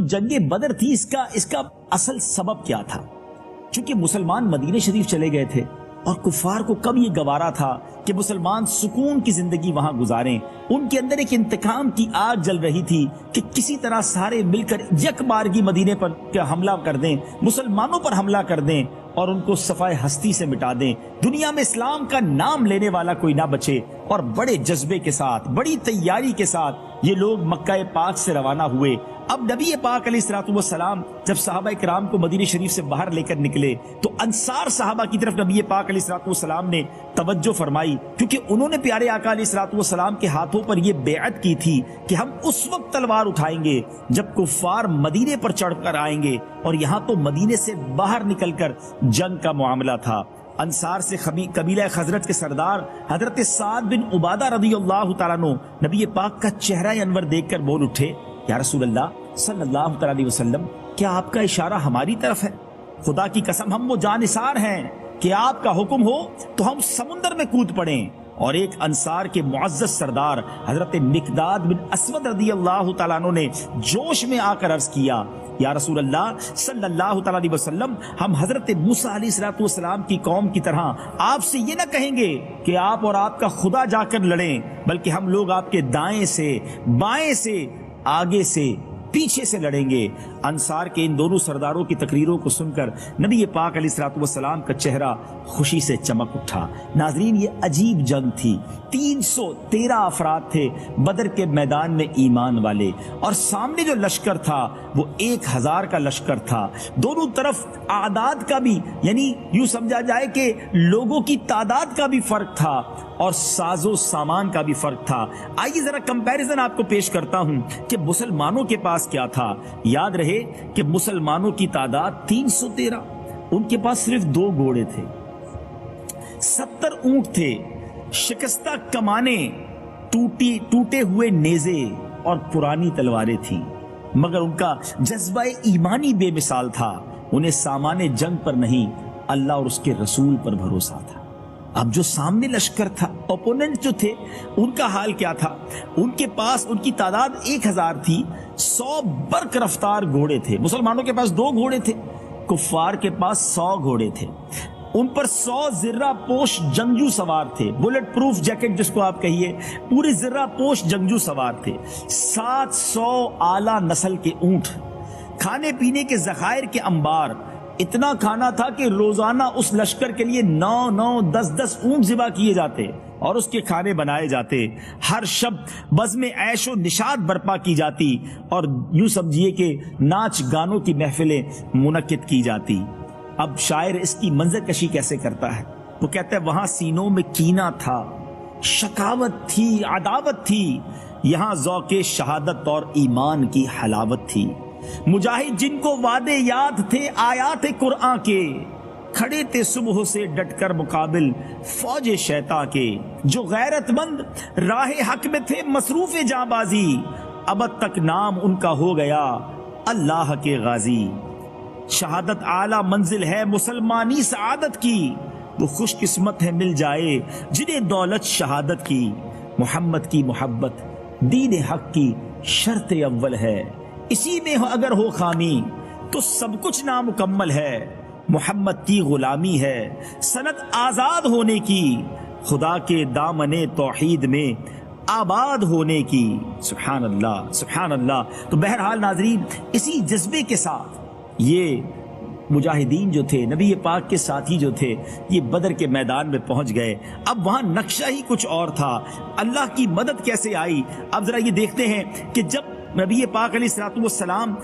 جنگ بدر تھی اس کا اصل سبب کیا تھا؟ چونکہ مسلمان مدینہ شریف چلے گئے تھے اور کفار کو کب یہ گوارا تھا کہ مسلمان سکون کی زندگی وہاں گزاریں. ان کے اندر ایک انتقام کی آگ جل رہی تھی کہ کسی طرح سارے مل کر یک بارگی مدینے پر حملہ کر دیں، مسلمانوں پر حملہ کر دیں اور ان کو صفائے ہستی سے مٹا دیں، دنیا میں اسلام کا نام لینے والا کوئی نہ بچے. اور بڑے جذبے کے ساتھ، بڑی تیاری کے ساتھ یہ لوگ مکہ پاک سے روانہ ہوئے. اب نبی پاک علیہ الصلوۃ والسلام جب صحابہ کرام کو مدینہ شریف سے باہر لے کر نکلے تو انصار صحابہ کی طرف نبی پاک علیہ الصلوۃ والسلام نے توجہ فرمائی، کیونکہ انہوں نے پیارے آقا علیہ الصلوۃ والسلام کے ہاتھوں پر یہ بیعت کی تھی کہ ہم اس وقت تلوار اٹھائیں گے جب کفار مدینے پر چڑھ کر آئیں گے. اور یہاں تو مدینے سے باہر نکل کر جنگ کا معاملہ تھا. انصار سے قبیلہ خزرج کے سردار حضرت سعد بن عبادہ رضی اللہ تعالیٰ عنہ نبی پاک کا چہرہ انور دیکھ کر بول اٹھے، یا رسول اللہ صلی اللہ علیہ وسلم، کیا آپ کا اشارہ ہماری طرف ہے؟ خدا کی قسم ہم وہ جانثار ہیں کہ آپ کا حکم ہو تو ہم سمندر میں کود پڑیں. اور ایک انصار کے معزز سردار حضرت مقداد بن اسود رضی اللہ تعالیٰ عنہ نے جوش میں آ کر عرض کیا، یا رسول اللہ صلی اللہ تعالیٰ علیہ وسلم، ہم حضرت موسیٰ علیہ الصلوۃ والسلام کی قوم کی طرح آپ سے یہ نہ کہیں گے کہ آپ اور آپ کا خدا جا کر لڑیں، بلکہ ہم لوگ آپ کے دائیں سے، بائیں سے، آگے سے، پیچھے سے لڑیں گے. انصار کے ان دونوں سرداروں کی تقریروں کو سن کر نبی پاک علیہ الصلوۃ والسلام کا چہرہ خوشی سے چمک اٹھا. ناظرین، یہ عجیب جنگ تھی. 313 افراد تھے بدر کے میدان میں ایمان والے، اور سامنے جو لشکر تھا وہ 1000 کا لشکر تھا. دونوں طرف اعداد کا بھی، یعنی یوں سمجھا جائے کہ لوگوں کی تعداد کا بھی فرق تھا اور ساز و سامان کا بھی فرق تھا. آئیے ذرا کمپیریزن آپ کو پیش کرتا ہوں کہ مسلمانوں کے پاس کیا تھا. یاد رہے کہ مسلمانوں کی تعداد 313، ان کے پاس صرف 2 گھوڑے تھے، 70 اونٹ تھے، شکستہ کمانیں، ٹوٹے ہوئے نیزے اور پرانی تلواریں تھیں، مگر ان کا جذبہ ایمانی بے مثال تھا. انہیں سامان جنگ پر نہیں، اللہ اور اس کے رسول پر بھروسہ تھا. اب جو سامنے لشکر تھا، اوپوننٹ جو تھے، ان کا حال کیا تھا؟ ان کے پاس ان کی تعداد 1000 تھی، 100 برق رفتار گھوڑے تھے. مسلمانوں کے پاس 2 گھوڑے تھے، کفار کے پاس 100 گھوڑے تھے. ان پر 100 زرہ پوش جنگجو سوار تھے، بلٹ پروف جیکٹ جس کو آپ کہیے، پورے زرہ پوش جنگجو سوار تھے. 700 اعلیٰ نسل کے اونٹ، کھانے پینے کے ذخائر کے انبار. اتنا کھانا تھا کہ روزانہ اس لشکر کے لیے 9 10 اونٹ ذبح کیے جاتے اور اس کے کھانے بنائے جاتے. ہر شب بزم عیش و نشاط برپا کی جاتی اور یوں سمجھیے کہ ناچ گانوں کی محفلیں منعقد کی جاتی. اب شاعر اس کی منظر کشی کیسے کرتا ہے؟ وہ کہتا ہے، وہاں سینوں میں کینہ تھا، شکاوت تھی، عداوت تھی، یہاں ذوق شہادت اور ایمان کی حلاوت تھی. مجاہد جن کو وعدے یاد تھے آیات قرآن کے، کھڑے تھے صبح سے ڈٹ کر مقابل فوج شیطاں کے. جو غیرت مند راہ حق میں تھے مصروف جاں بازی، ابد تک نام ان کا ہو گیا اللہ کے غازی. شہادت اعلیٰ منزل ہے مسلمانی سعادت کی، وہ خوش قسمت ہے مل جائے جنہیں دولت شہادت کی. محمد کی محبت دین حق کی شرط اول ہے، اسی میں اگر ہو خامی تو سب کچھ نامکمل ہے. محمد کی غلامی ہے سند آزاد ہونے کی، خدا کے دامن توحید میں آباد ہونے کی. سبحان اللہ، سبحان اللہ. تو بہرحال ناظرین، اسی جذبے کے ساتھ یہ مجاہدین جو تھے، نبی پاک کے ساتھی جو تھے، یہ بدر کے میدان میں پہنچ گئے. اب وہاں نقشہ ہی کچھ اور تھا. اللہ کی مدد کیسے آئی؟ اب ذرا یہ دیکھتے ہیں کہ جب نبی پاک علیہ الصلوۃ والسلام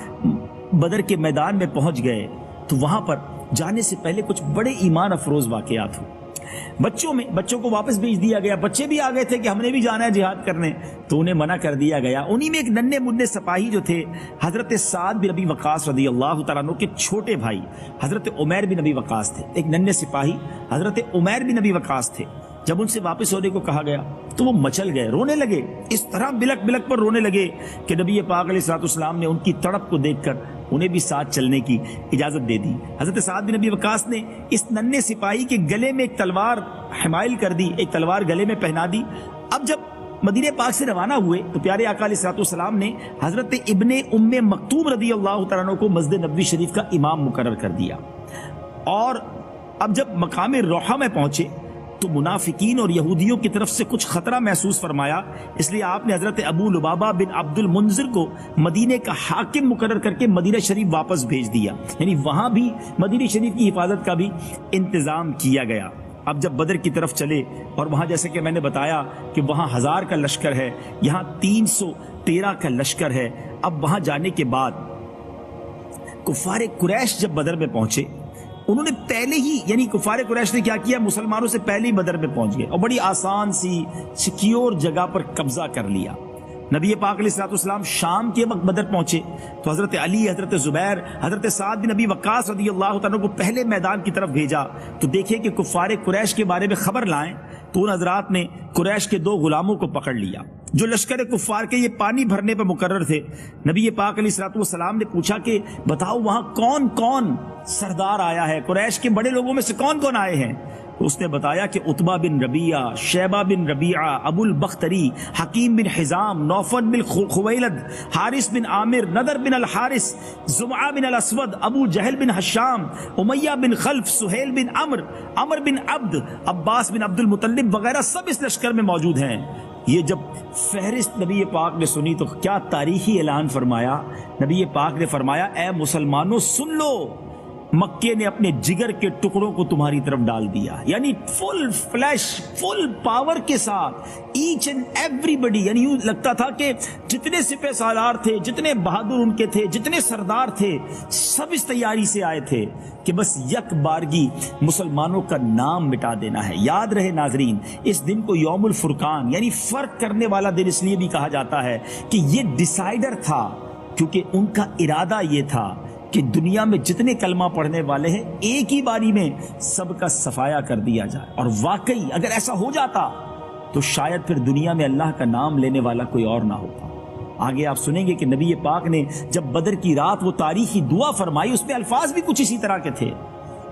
بدر کے میدان میں پہنچ گئے تو وہاں پر جانے سے پہلے کچھ بڑے ایمان افروز واقعات ہوئے. بچوں کو واپس بھیج دیا گیا. بچے بھی آ گئے تھے کہ ہم نے بھی جانا ہے جہاد کرنے، تو انہیں منع کر دیا گیا. انہی میں ایک ننھے منھے سپاہی جو تھے، حضرت سعد بن ابی وقاص رضی اللہ تعالیٰ عنہ کے چھوٹے بھائی حضرت عمیر بن ابی وقاص تھے. ایک ننھے سپاہی حضرت عمیر بن ابی وقاص تھے. جب ان سے واپس ہونے کو کہا گیا تو وہ مچل گئے، رونے لگے. اس طرح بلک بلک پر رونے لگے کہ نبی پاک علیہ الصلوۃ والسلام نے ان کی تڑپ کو دیکھ کر انہیں بھی ساتھ چلنے کی اجازت دے دی. حضرت سعد بن ابی وقاص نے اس ننھے سپاہی کے گلے میں ایک تلوار حمائل کر دی، ایک تلوار گلے میں پہنا دی. اب جب مدینہ پاک سے روانہ ہوئے تو پیارے آقا علیہ الصلوۃ والسلام نے حضرت ابن ام مکتوم رضی اللہ تعالیٰ عنہ کو مسجد نبوی شریف کا امام مقرر کر دیا، اور اب جب مقام روحہ میں پہنچے تو منافقین اور یہودیوں کی طرف سے کچھ خطرہ محسوس فرمایا، اس لیے آپ نے حضرت ابو لبابہ بن عبد المنذر کو مدینے کا حاکم مقرر کر کے مدینہ شریف واپس بھیج دیا، یعنی وہاں بھی مدینہ شریف کی حفاظت کا بھی انتظام کیا گیا۔ اب جب بدر کی طرف چلے اور وہاں جیسے کہ میں نے بتایا کہ وہاں 1000 کا لشکر ہے، یہاں 313 کا لشکر ہے، اب وہاں جانے کے بعد کفار قریش جب بدر میں پہنچے، انہوں نے پہلے ہی یعنی کفار قریش نے کیا کیا، مسلمانوں سے پہلے ہی بدر میں پہنچ گئے اور بڑی آسان سی سیکیور جگہ پر قبضہ کر لیا۔ نبی پاک علیہ الصلوۃ والسلام شام کے وقت بدر پہنچے تو حضرت علی، حضرت زبیر، حضرت سعد بن ابی وقاص رضی اللہ تعالیٰ کو پہلے میدان کی طرف بھیجا تو دیکھیں کہ کفار قریش کے بارے میں خبر لائیں، تو ان حضرات نے قریش کے 2 غلاموں کو پکڑ لیا جو لشکر کفار کے یہ پانی بھرنے پر مقرر تھے۔ نبی پاک علیہ الصلوۃ والسلام نے پوچھا کہ بتاؤ وہاں کون کون سردار آیا ہے، قریش کے بڑے لوگوں میں سے کون کون آئے ہیں؟ تو اس نے بتایا کہ عتبہ بن ربیعہ، شیبہ بن ربیعہ، ابو البختری، حکیم بن حزام، نوفل بن خویلد، حارث بن عامر، نضر بن الحارث، زمعہ بن الاسود، ابو جہل بن حشام، امیہ بن خلف، سہیل بن عمر بن عبد، عباس بن عبد المطلب وغیرہ سب اس لشکر میں موجود ہیں۔ یہ جب فہرست نبی پاک نے سنی تو کیا تاریخی اعلان فرمایا، نبی پاک نے فرمایا اے مسلمانوں سن لو، مکے نے اپنے جگر کے ٹکڑوں کو تمہاری طرف ڈال دیا، یعنی فل فلیش، فل پاور کے ساتھ ایچ اینڈ ایوری بڈی، یعنی یوں لگتا تھا کہ جتنے سپہ سالار تھے، جتنے بہادر ان کے تھے، جتنے سردار تھے، سب اس تیاری سے آئے تھے کہ بس یک بارگی مسلمانوں کا نام مٹا دینا ہے۔ یاد رہے ناظرین، اس دن کو یوم الفرقان یعنی فرق کرنے والا دن اس لیے بھی کہا جاتا ہے کہ یہ ڈیسائیڈر تھا، کیونکہ ان کا ارادہ یہ تھا کہ دنیا میں جتنے کلمہ پڑھنے والے ہیں ایک ہی باری میں سب کا صفایا کر دیا جائے، اور واقعی اگر ایسا ہو جاتا تو شاید پھر دنیا میں اللہ کا نام لینے والا کوئی اور نہ ہوتا۔ آگے آپ سنیں گے کہ نبی پاک نے جب بدر کی رات وہ تاریخی دعا فرمائی، اس میں الفاظ بھی کچھ اسی طرح کے تھے،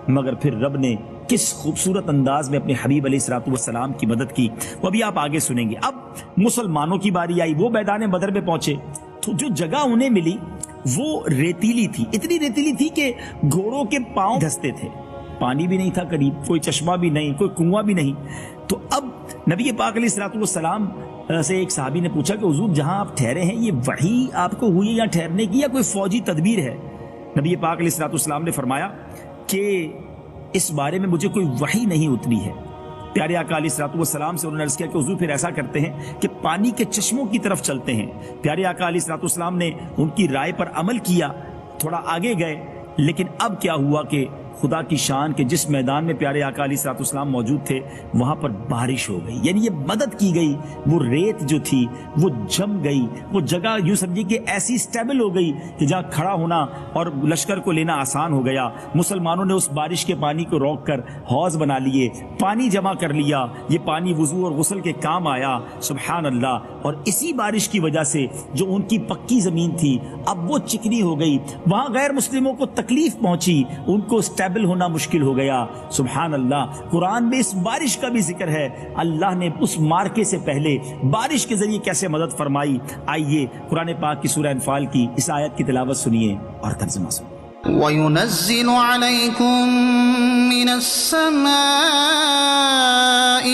مگر پھر رب نے کس خوبصورت انداز میں اپنے حبیب علیہ الصلوۃ والسلام کی مدد کی، وہ بھی آپ آگے سنیں گے۔ اب مسلمانوں کی باری آئی، وہ میدان بدر میں پہنچے تو جو جگہ انہیں ملی وہ ریتیلی تھی، اتنی ریتیلی تھی کہ گھوڑوں کے پاؤں دھستے تھے، پانی بھی نہیں تھا قریب، کوئی چشمہ بھی نہیں، کوئی کنواں بھی نہیں۔ تو اب نبی پاک علیہ الصلوۃ والسلام سے ایک صحابی نے پوچھا کہ حضور جہاں آپ ٹھہرے ہیں یہ وحی آپ کو ہوئی ہے یا ٹھہرنے کی یا کوئی فوجی تدبیر ہے؟ نبی پاک علیہ الصلوۃ والسلام نے فرمایا کہ اس بارے میں مجھے کوئی وحی نہیں اتری ہے۔ پیارے آقا علیہ الصلوۃ والسلام سے انہوں نے عرض کیا کہ حضور پھر ایسا کرتے ہیں کہ پانی کے چشموں کی طرف چلتے ہیں۔ پیارے آقا علیہ الصلوۃ والسلام نے ان کی رائے پر عمل کیا، تھوڑا آگے گئے، لیکن اب کیا ہوا کہ خدا کی شان کے جس میدان میں پیارے آقا علیہ الصلوۃ والسلام موجود تھے وہاں پر بارش ہو گئی، یعنی یہ مدد کی گئی، وہ ریت جو تھی وہ جم گئی، وہ جگہ یوں سمجھیے کہ ایسی سٹیبل ہو گئی کہ جہاں کھڑا ہونا اور لشکر کو لینا آسان ہو گیا۔ مسلمانوں نے اس بارش کے پانی کو روک کر حوض بنا لیے، پانی جمع کر لیا، یہ پانی وضو اور غسل کے کام آیا، سبحان اللہ۔ اور اسی بارش کی وجہ سے جو ان کی پکی زمین تھی اب وہ چکنی ہو گئی، وہاں غیر مسلموں کو تکلیف پہنچی، ان کو اسٹیبل ہونا مشکل ہو گیا، سبحان اللہ۔ قرآن میں اس بارش کا بھی ذکر ہے، اللہ نے اس مارکے سے پہلے بارش کے ذریعے کیسے مدد فرمائی۔ آئیے قرآن پاک کی سورہ انفال کی اس آیت کی تلاوت سنیے اور ترجمہ سنیے۔ وَيُنَزِّلُ عَلَيْكُم مِّنَ السَّمَاءِ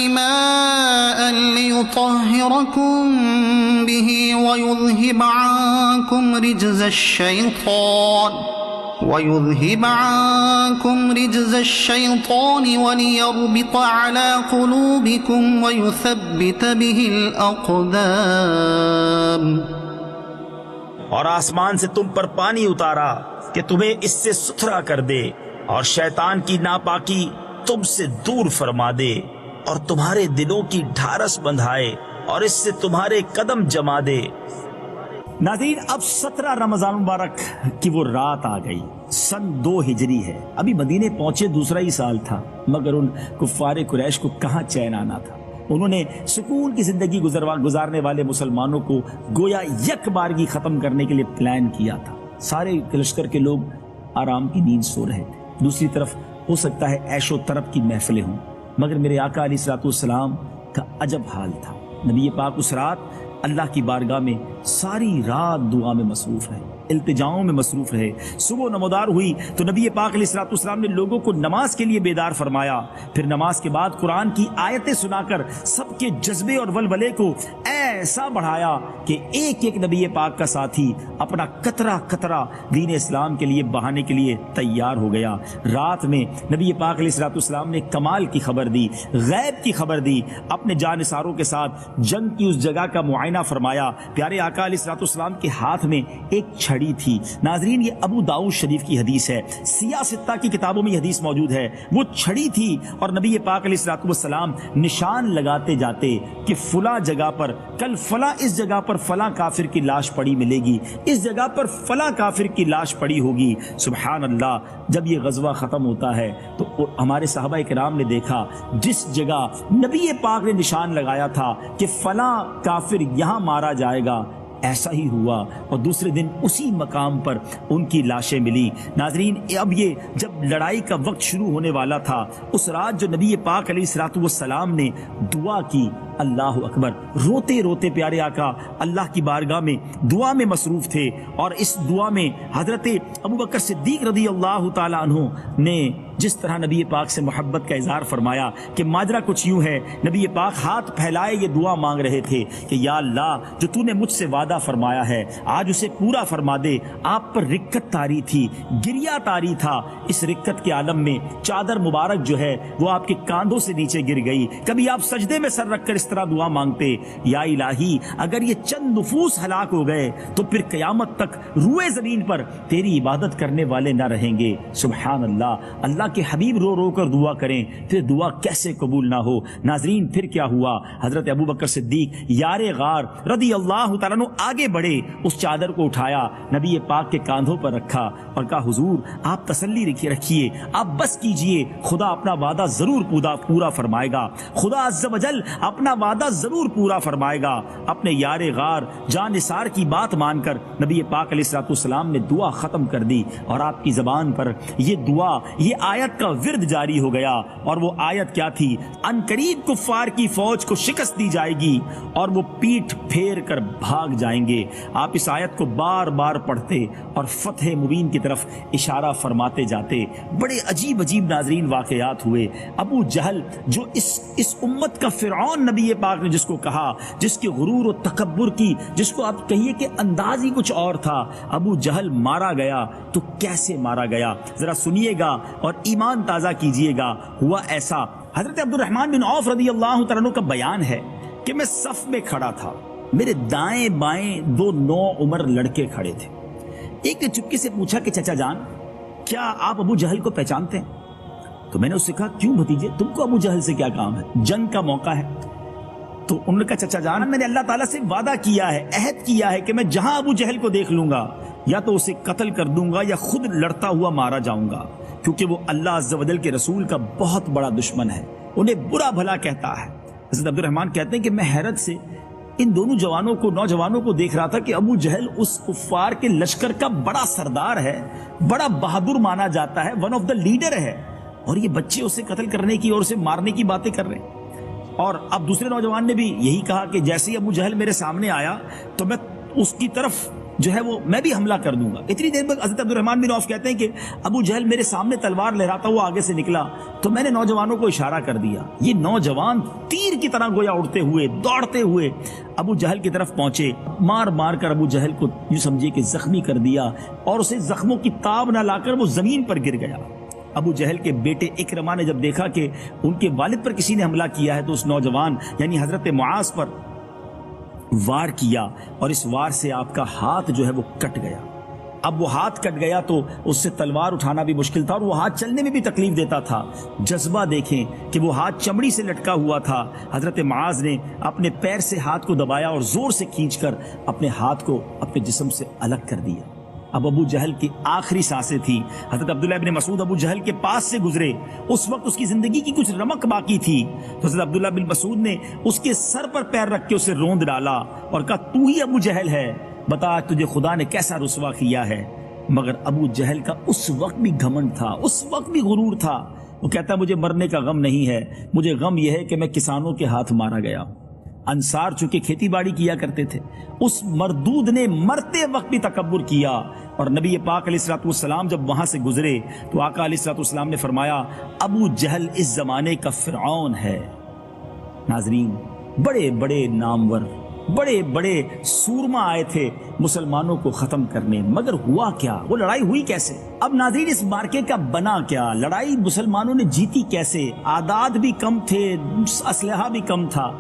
مَاءً لِّيُطَهِّرَكُم بِهِ وَيُذْهِبَ عَنكُمْ رِجْزَ الشَّيْطَانِ وَلِيَرْبِطَ عَلَى قُلُوبِكُمْ وَيُثَبِّتَ بِهِ الْأَقْدَامَ۔ اور آسمان سے تم پر پانی اتارا کہ تمہیں اس سے ستھرا کر دے اور شیطان کی ناپاکی تم سے دور فرما دے اور تمہارے دلوں کی ڈھارس بندھائے اور اس سے تمہارے قدم جما دے۔ ناظرین اب 17 رمضان مبارک کی وہ رات آ گئی، سن 2 ہجری ہے، ابھی مدینے پہنچے دوسرا ہی سال تھا، مگر ان کفار قریش کو کہاں چین آنا تھا۔ انہوں نے سکون کی زندگی گزارنے والے مسلمانوں کو گویا یک بارگی ختم کرنے کے لیے پلان کیا تھا۔ سارے لشکر کے لوگ آرام کی نیند سو رہے تھے، دوسری طرف ہو سکتا ہے عیش و طرب کی محفلیں ہوں، مگر میرے آقا علیہ الصلوۃ والسلام کا عجب حال تھا۔ نبی پاک اس رات اللہ کی بارگاہ میں ساری رات دعا میں مصروف رہے، التجاؤں میں مصروف رہے۔ صبح نمودار ہوئی تو نبی پاک علیہ الصلوۃ والسلام نے لوگوں کو نماز کے لیے بیدار فرمایا، پھر نماز کے بعد قرآن کی آیتیں سنا کر سب کے جذبے اور ولولے کو ایسا بڑھایا کہ ایک ایک نبی پاک کا ساتھی اپنا قطرہ قطرہ دین اسلام کے لیے بہانے کے لیے تیار ہو گیا۔ رات میں نبی پاک علیہ الصلوۃ والسلام نے کمال کی خبر دی، غیب کی خبر دی، اپنے جانثاروں کے ساتھ جنگ کی اس جگہ کا معائنہ فرمایا۔ پیارے آقا علیہ الصلوۃ والسلام کے ہاتھ میں ایک چھڑی تھی۔ ناظرین، یہ ابو داؤد شریف کی حدیث ہے، سیاہ ستہ کی کتابوں میں یہ حدیث موجود ہے۔ وہ چھڑی تھی اور نبی پاک علیہ الصلوۃ والسلام نشان لگاتے جاتے کہ فلاں جگہ پر کل فلاں اس جگہ پر فلاں کافر کی لاش پڑی ملے گی، اس جگہ پر فلاں کافر کی لاش پڑی ہوگی۔ سبحان اللہ، جب یہ غزوہ ختم ہوتا ہے تو ہمارے صحابہ کرام نے دیکھا جس جگہ نبی پاک نے نشان لگایا تھا کہ فلاں کافر یہاں مارا جائے گا، ایسا ہی ہوا اور دوسرے دن اسی مقام پر ان کی لاشیں ملی۔ ناظرین، اب یہ جب لڑائی کا وقت شروع ہونے والا تھا، اس رات جو نبی پاک علیہ الصلوۃ والسلام نے دعا کی، اللہ اکبر، روتے روتے پیارے آقا اللہ کی بارگاہ میں دعا میں مصروف تھے، اور اس دعا میں حضرت ابوبکر صدیق رضی اللہ تعالی عنہ نے جس طرح نبی پاک سے محبت کا اظہار فرمایا کہ ماجرا کچھ یوں ہے، نبی پاک ہاتھ پھیلائے یہ دعا مانگ رہے تھے کہ یا اللہ، جو تو نے مجھ سے وعدہ فرمایا ہے آج اسے پورا فرما دے۔ آپ پر رکت طاری تھی، گریہ طاری تھا، اس رکت کے عالم میں چادر مبارک جو ہے وہ آپ کے کاندھوں سے نیچے گر گئی۔ کبھی آپ سجدے میں سر رکھ کر اس طرح دعا مانگتے، یا الہی، اگر یہ چند نفوس ہلاک ہو گئے تو پھر قیامت تک روئے زمین پر تیری عبادت کرنے والے نہ رہیں گے۔ سبحان اللہ، اللہ کے حبیب رو رو کر دعا کریں پھر دعا کیسے قبول نہ ہو۔ ناظرین، پھر کیا ہوا؟ حضرت ابوبکر صدیق یار غار رضی اللہ تعالیٰ عنہ آگے بڑھے، اس چادر کو اٹھایا، نبی پاک کے کاندھوں پر رکھا اور کہا حضور آپ تسلی رکھیے، آپ بس کیجئے، خدا اپنا وعدہ ضرور پورا فرمائے گا، خدا عز و جل اپنا وعدہ ضرور پورا فرمائے گا۔ اپنے یار غار جان نثار کی بات مان کر نبی پاک علیہ الصلوۃ والسلام نے دعا ختم کر دی، اور آپ کی زبان پر یہ دعا، یہ آیت کا ورد جاری ہو گیا۔ اور وہ آیت کیا تھی؟ ان قریب کفار کی فوج کو شکست دی جائے گی اور وہ پیٹھ پھیر کر بھاگ جائیں گے۔ آپ اس آیت کو بار بار پڑھتے اور فتح مبین کی طرف اشارہ فرماتے جاتے۔ بڑے عجیب عجیب ناظرین واقعات ہوئے۔ ابو جہل جو اس امت کا فرعون نبی پاک نے جس کو کہا، جس کے غرور و تکبر کی، جس کو آپ کہیے کہ انداز ہی کچھ اور تھا، ابو جہل مارا گیا تو کیسے مارا گیا؟ ذرا سنیے گا اور ایمان تازہ کیجئے گا۔ ہوا ایسا، حضرت عبد الرحمن بن عوف رضی اللہ تعالیٰ عنہ کا بیان ہے کہ میں صف میں کھڑا تھا، میرے دائیں بائیں دو نوعمر لڑکے کھڑے تھے۔ ایک نے چپکے سے پوچھا کہ چچا جان، کیا آپ ابو جہل کو پہچانتے ہیں؟ تو میں نے اس سے کہا کیوں بھتیجے، تم کو ابو جہل سے کیا کام ہے؟ جنگ کا موقع ہے۔ تو انہوں نے کہا چچا جان، میں نے اللہ تعالیٰ سے وعدہ کیا ہے، عہد کیا ہے کہ میں جہاں ابو جہل کو دیکھ لوں گا یا تو اسے قتل کر دوں گا یا خود لڑتا ہوا مارا جاؤں گا، کیونکہ وہ اللہ عز و جل کے رسول کا بہت بڑا دشمن ہے، انہیں برا بھلا کہتا ہے۔ حضرت عبد الرحمن کہتے ہیں کہ میں حیرت سے ان دونوں نوجوانوں کو دیکھ رہا تھا کہ ابو جہل اس کفار کے لشکر کا بڑا سردار ہے، بڑا بہادر مانا جاتا ہے، ون آف دا لیڈر ہے، اور یہ بچے اسے قتل کرنے کی اور اسے مارنے کی باتیں کر رہے ہیں۔ اور اب دوسرے نوجوان نے بھی یہی کہا کہ جیسے ہی ابو جہل میرے سامنے آیا تو میں اس کی طرف جو ہے وہ میں بھی حملہ کر دوں گا۔ اتنی دیر میں حضرت عبد الرحمن بن عوف کہتے ہیں کہ ابو جہل میرے سامنے تلوار لہراتا ہوا آگے سے نکلا تو میں نے نوجوانوں کو اشارہ کر دیا، یہ نوجوان تیر کی طرح گویا اڑتے ہوئے دوڑتے ہوئے ابو جہل کی طرف پہنچے، مار مار کر ابو جہل کو یوں سمجھے کہ زخمی کر دیا اور اسے زخموں کی تاب نہ لا کر وہ زمین پر گر گیا۔ ابو جہل کے بیٹے اکرمہ نے جب دیکھا کہ ان کے والد پر کسی نے حملہ کیا ہے تو اس نوجوان یعنی حضرت معاذ پر وار کیا اور اس وار سے آپ کا ہاتھ جو ہے وہ کٹ گیا۔ اب وہ ہاتھ کٹ گیا تو اس سے تلوار اٹھانا بھی مشکل تھا اور وہ ہاتھ چلنے میں بھی تکلیف دیتا تھا۔ جذبہ دیکھیں کہ وہ ہاتھ چمڑی سے لٹکا ہوا تھا۔ حضرت معاذ نے اپنے پیر سے ہاتھ کو دبایا اور زور سے کھینچ کر اپنے ہاتھ کو اپنے جسم سے الگ کر دیا۔ اب ابو جہل کی آخری سانسیں تھی۔ حضرت عبداللہ ابن مسعود ابو جہل کے پاس سے گزرے، اس وقت اس کی زندگی کی کچھ رمق باقی تھی، تو حضرت عبداللہ بن مسعود نے اس کے سر پر پیر رکھ کے اسے روند ڈالا اور کہا تو ہی ابو جہل ہے، بتا تجھے خدا نے کیسا رسوا کیا ہے۔ مگر ابو جہل کا اس وقت بھی گھمنڈ تھا، اس وقت بھی غرور تھا۔ وہ کہتا مجھے مرنے کا غم نہیں ہے، مجھے غم یہ ہے کہ میں کسانوں کے ہاتھ مارا گیا۔ انصار چونکہ کھیتی باڑی کیا کرتے تھے، اس مردود نے مرتے وقت بھی تکبر کیا، اور نبی پاک علیہ الصلوۃ والسلام جب وہاں سے گزرے تو آقا علیہ الصلوۃ والسلام نے فرمایا ابو جہل اس زمانے کا فرعون ہے۔ ناظرین، بڑے بڑے نامور، بڑے بڑے سورما آئے تھے مسلمانوں کو ختم کرنے، مگر ہوا کیا؟ وہ لڑائی ہوئی کیسے؟ اب ناظرین، اس مارکے کا بنا کیا؟ لڑائی مسلمانوں نے جیتی کیسے؟ اعداد بھی کم تھے، اسلحہ بھی کم تھا،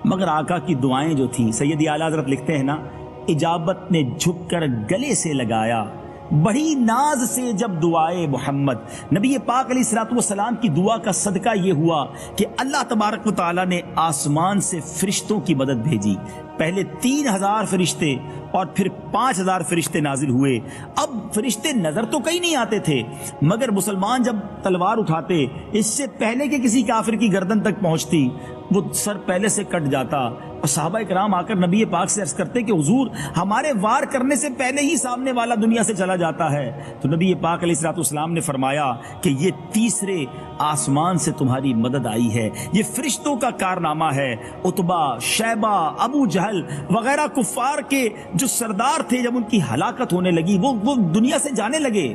مگر آقا کی دعائیں جو تھیں، سیدی اعلیٰ حضرت لکھتے ہیں نا، اجابت نے جھک کر گلے سے لگایا، بڑی ناز سے جب دعائے محمد۔ نبی پاک علیہ الصلوۃ والسلام کی دعا کا صدقہ یہ ہوا کہ اللہ تبارک و تعالیٰ نے آسمان سے فرشتوں کی مدد بھیجی۔ پہلے 3000 فرشتے اور پھر 5000 فرشتے نازل ہوئے۔ اب فرشتے نظر تو کہیں نہیں آتے تھے، مگر مسلمان جب تلوار اٹھاتے، اس سے پہلے کہ کسی کافر کی گردن تک پہنچتی، وہ سر پہلے سے کٹ جاتا، اور صحابہ کرام آ کر نبی پاک سے عرض کرتے کہ حضور ہمارے وار کرنے سے پہلے ہی سامنے والا دنیا سے چلا جاتا ہے۔ تو نبی پاک علیہ الصلوۃ والسلام نے فرمایا کہ یہ تیسرے آسمان سے تمہاری مدد آئی ہے، یہ فرشتوں کا کارنامہ ہے۔ عتبہ، شیبہ، ابو جہل وغیرہ کفار کے جو سردار تھے، جب ان کی ہلاکت ہونے لگی، وہ دنیا سے جانے لگے،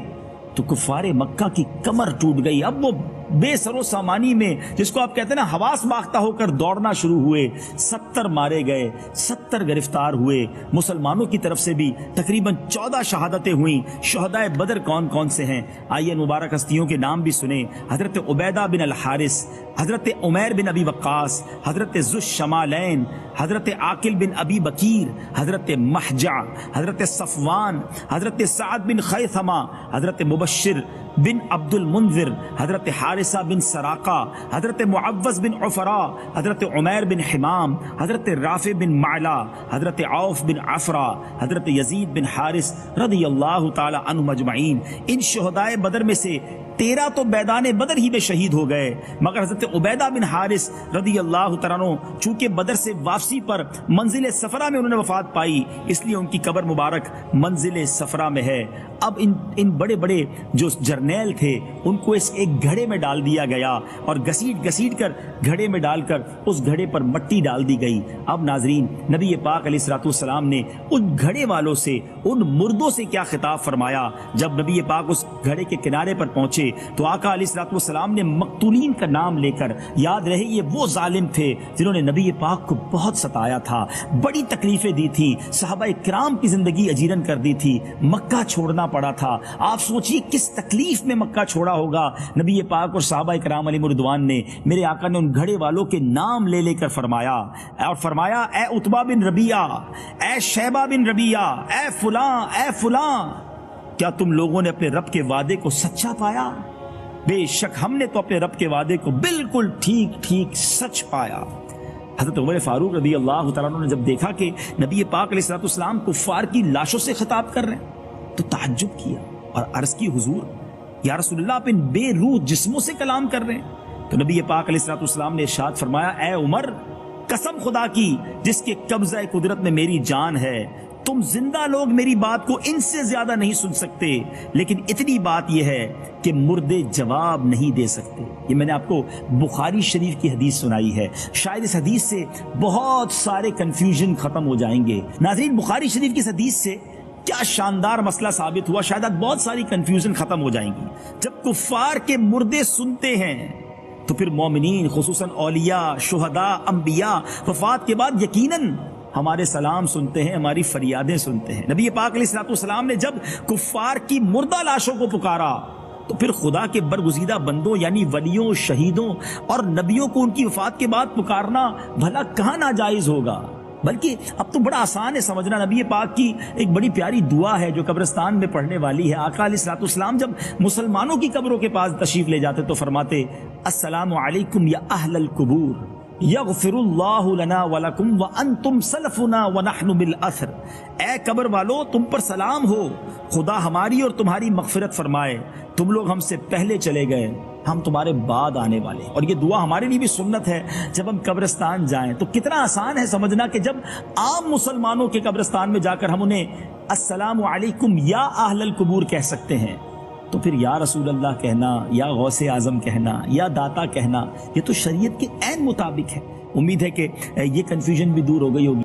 تو کفار مکہ کی کمر ٹوٹ گئی۔ اب وہ بے سر و سامانی میں، جس کو آپ کہتے ہیں نا، حواس باختہ ہو کر دوڑنا شروع ہوئے۔ 70 مارے گئے، 70 گرفتار ہوئے۔ مسلمانوں کی طرف سے بھی تقریباً 14 شہادتیں ہوئیں۔ شہدائے بدر کون کون سے ہیں؟ آئیے مبارک ہستیوں کے نام بھی سنیں۔ حضرت عبیدہ بن الحارث، حضرت عمیر بن ابی وقاص، حضرت ذو الشمالین، حضرت عاقل بن ابی بکیر، حضرت محجع، حضرت صفوان، حضرت سعد بن خیثمہ، حضرت مبشر بن عبد المنذر، حضرت حارثہ بن سراقہ، حضرت معوذ بن عفراء، حضرت عمیر بن حمام، حضرت رافع بن معلا، حضرت عوف بن عفرا، حضرت یزید بن حارث رضی اللہ تعالی عنہم اجمعین۔ ان شہدائے بدر میں سے 13 تو میدان بدر ہی میں شہید ہو گئے، مگر حضرت عبیدہ بن حارث رضی اللہ تعالیٰ عنہ چونکہ بدر سے واپسی پر منزل صفرا میں انہوں نے وفات پائی، اس لیے ان کی قبر مبارک منزل صفرا میں ہے۔ اب ان بڑے بڑے جو جرنیل تھے ان کو اس ایک گھڑے میں ڈال دیا گیا، اور گھسیٹ کر گھڑے میں ڈال کر اس گھڑے پر مٹی ڈال دی گئی۔ اب ناظرین، نبی پاک علیہ الصلوۃ والسلام نے ان گھڑے والوں سے، ان مردوں سے کیا خطاب فرمایا؟ جب نبی پاک اس گھڑے کے کنارے پر پہنچے تو آقا علیہ الصلوۃ والسلام نے مقتولین کا نام لے کر، یاد رہے یہ وہ ظالم تھے جنہوں نے نبی پاک کو بہت ستایا تھا، بڑی تکلیفیں دی تھی، صحابہ کرام کی زندگی اجیرن کر دی تھی، مکہ چھوڑنا پڑا تھا۔ آپ سوچئے کس تکلیف میں مکہ چھوڑا ہوگا نبی پاک اور صحابہ کرام علیہم رضوان نے۔ میرے آقا نے ان گھڑے والوں کے نام لے لے کر فرمایا، اور فرمایا اے عتبہ بن ربیعہ، اے شیبہ بن ربیعہ، اے فلاں، اے فلاں، کیا تم لوگوں نے اپنے رب کے وعدے کو سچا پایا؟ بے شک ہم نے تو اپنے رب کے وعدے کو بالکل ٹھیک سچ پایا۔ حضرت عمر فاروق رضی اللہ تعالیٰ عنہ نے جب دیکھا کہ نبی پاک علیہ الصلوۃ والسلام کفار کی لاشوں سے خطاب کر رہے ہیں تو تعجب کیا اور عرض کی حضور یا رسول اللہ، آپ ان بے روح جسموں سے کلام کر رہے ہیں؟ تو نبی پاک علیہ الصلوۃ والسلام نے ارشاد فرمایا اے عمر، قسم خدا کی جس کے قبضہ قدرت میں میری جان ہے، تم زندہ لوگ میری بات کو ان سے زیادہ نہیں سن سکتے، لیکن اتنی بات یہ ہے کہ مردے جواب نہیں دے سکتے۔ یہ میں نے آپ کو بخاری شریف کی حدیث سنائی ہے، شاید اس حدیث سے بہت سارے کنفیوژن ختم ہو جائیں گے۔ ناظرین، بخاری شریف کی اس حدیث سے کیا شاندار مسئلہ ثابت ہوا، شاید بہت ساری کنفیوژن ختم ہو جائیں گی۔ جب کفار کے مردے سنتے ہیں تو پھر مومنین، خصوصاً اولیاء، شہداء، انبیاء وفات کے بعد یقیناً ہمارے سلام سنتے ہیں، ہماری فریادیں سنتے ہیں۔ نبی پاک علیہ الصلوۃ والسلام نے جب کفار کی مردہ لاشوں کو پکارا تو پھر خدا کے برگزیدہ بندوں یعنی ولیوں، شہیدوں اور نبیوں کو ان کی وفات کے بعد پکارنا بھلا کہاں ناجائز ہوگا؟ بلکہ اب تو بڑا آسان ہے سمجھنا۔ نبی پاک کی ایک بڑی پیاری دعا ہے جو قبرستان میں پڑھنے والی ہے۔ آقا علیہ الصلوۃ والسلام جب مسلمانوں کی قبروں کے پاس تشریف لے جاتے تو فرماتے السلام علیکم یا اہل القبور یغفر اللہ لنا ولکم وانتم سلفنا ونحن بالاثر۔ اے قبر والو، تم پر سلام ہو، خدا ہماری اور تمہاری مغفرت فرمائے، تم لوگ ہم سے پہلے چلے گئے، ہم تمہارے بعد آنے والے۔ اور یہ دعا ہمارے لیے بھی سنت ہے، جب ہم قبرستان جائیں تو کتنا آسان ہے سمجھنا کہ جب عام مسلمانوں کے قبرستان میں جا کر ہم انہیں السلام علیکم یا اہل القبور کہہ سکتے ہیں، تو پھر یا رسول اللہ کہنا، یا غوث اعظم کہنا، یا داتا کہنا، یہ تو شریعت کے عین مطابق ہے۔ امید ہے کہ یہ کنفیوژن بھی دور ہو گئی ہوگی.